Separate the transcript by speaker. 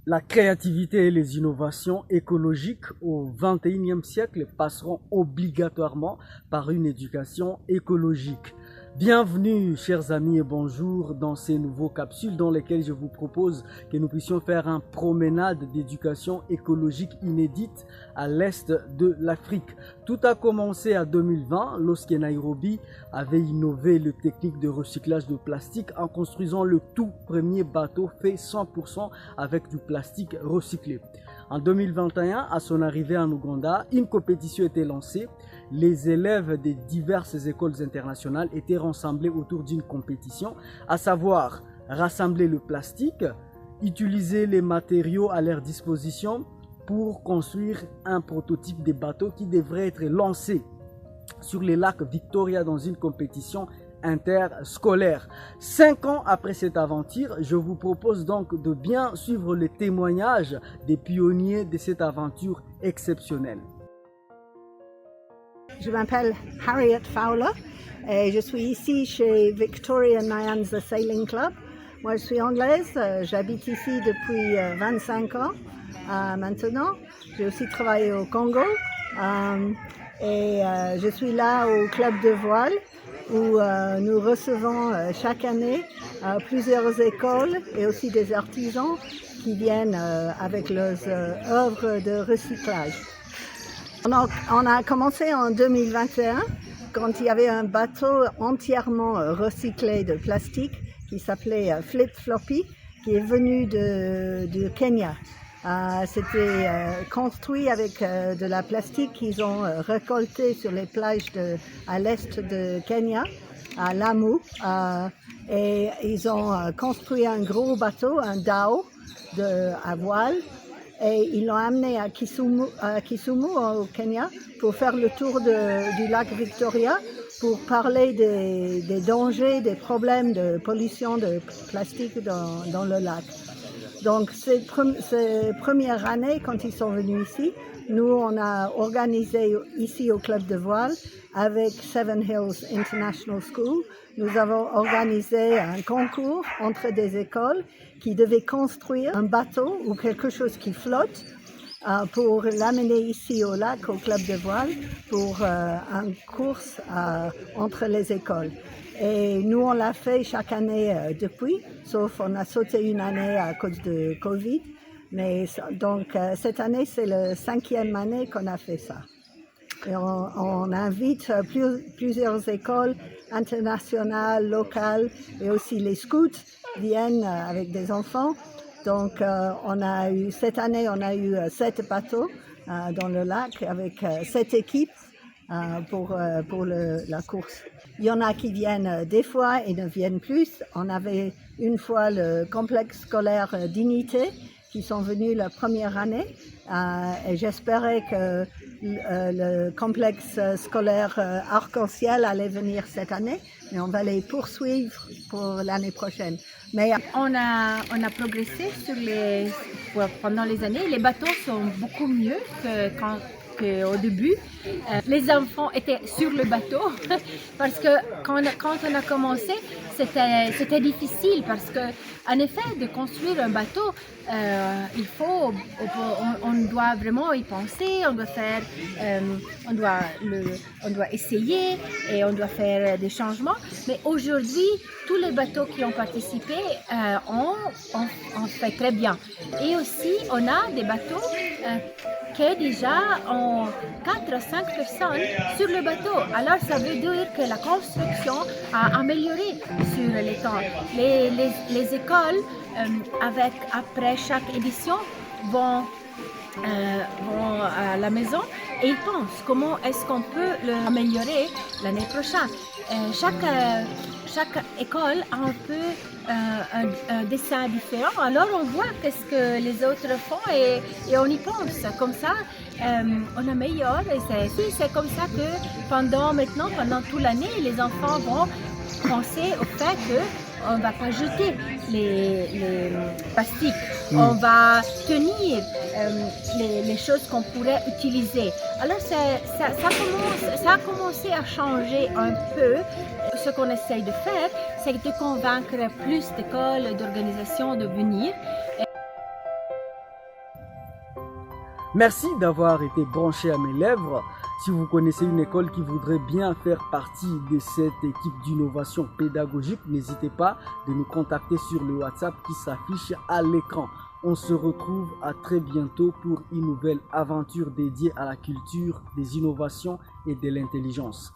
Speaker 1: La créativité et les innovations écologiques au XXIe siècle passeront obligatoirement par une éducation écologique. Bienvenue, chers amis, et bonjour dans ces nouveaux capsules dans lesquelles je vous propose que nous puissions faire une promenade d'éducation écologique inédite à l'est de l'Afrique. Tout a commencé en 2020 lorsque Nairobi avait innové les techniques de recyclage de plastique en construisant le tout premier bateau fait 100% avec du plastique recyclé. En 2021, à son arrivée en Ouganda, une compétition était lancée. Les élèves des diverses écoles internationales étaient rassemblés autour d'une compétition, à savoir rassembler le plastique, utiliser les matériaux à leur disposition pour construire un prototype de bateau qui devrait être lancé sur les lacs Victoria dans une compétition interscolaire. 5 ans après cette aventure, je vous propose donc de bien suivre les témoignages des pionniers de cette aventure exceptionnelle.
Speaker 2: Je m'appelle Harriet Fowler et je suis ici chez Victoria Nyanza Sailing Club. Moi, je suis anglaise, j'habite ici depuis 25 ans maintenant. J'ai aussi travaillé au Congo et je suis là au club de voile où nous recevons chaque année plusieurs écoles et aussi des artisans qui viennent avec leurs œuvres de recyclage. On a commencé en 2021 quand il y avait un bateau entièrement recyclé de plastique qui s'appelait Flip Floppy, qui est venu du Kenya. C'était construit avec de la plastique qu'ils ont récolté sur les plages à l'est de Kenya, à Lamu, et ils ont construit un gros bateau, un dhow à voile. Et ils l'ont amené à Kisumu au Kenya pour faire le tour du lac Victoria pour parler des dangers, des problèmes de pollution de plastique dans le lac. Donc ces premières années, quand ils sont venus ici, nous on a organisé ici au club de voile avec Seven Hills International School. Nous avons organisé un concours entre des écoles qui devaient construire un bateau ou quelque chose qui flotte pour l'amener ici au lac, au club de voile, pour une course entre les écoles. Et nous, on l'a fait chaque année depuis, sauf on a sauté une année à cause de Covid. Mais donc, cette année, c'est la 5e année qu'on a fait ça. Et on invite plusieurs écoles internationales, locales, et aussi les scouts viennent avec des enfants. Donc, cette année, on a eu 7 bateaux dans le lac avec 7 équipes pour la course. Il y en a qui viennent des fois et ne viennent plus. On avait une fois le complexe scolaire Dignité qui sont venus la première année et j'espérais que le complexe scolaire Arc-en-Ciel allait venir cette année, mais on va les poursuivre pour l'année prochaine. Mais
Speaker 3: on a progressé pendant les années. Les bateaux sont beaucoup mieux qu'au début. Les enfants étaient sur le bateau parce que quand on a commencé, c'était difficile parce que, en effet, de construire un bateau, on doit vraiment y penser, on doit essayer et on doit faire des changements. Mais aujourd'hui, tous les bateaux qui ont participé ont fait très bien. Et aussi, on a des bateaux qui déjà ont 4 à 5 personnes sur le bateau. Alors ça veut dire que la construction a amélioré sur les temps. Les écoles, après chaque édition, vont à la maison et ils pensent comment est-ce qu'on peut l'améliorer l'année prochaine. Chaque école a un peu un dessin différent, alors on voit qu'est-ce que les autres font et on y pense. Comme ça, on améliore et c'est comme ça que pendant toute l'année, les enfants vont penser au fait qu'on ne va pas jeter les plastiques, on va tenir les choses qu'on pourrait utiliser. Alors ça a commencé à changer un peu. Ce qu'on essaye de faire, c'est de convaincre plus d'écoles et d'organisations de venir.
Speaker 1: Merci d'avoir été branché à mes lèvres. Si vous connaissez une école qui voudrait bien faire partie de cette équipe d'innovation pédagogique, n'hésitez pas de nous contacter sur le WhatsApp qui s'affiche à l'écran. On se retrouve à très bientôt pour une nouvelle aventure dédiée à la culture, des innovations et de l'intelligence.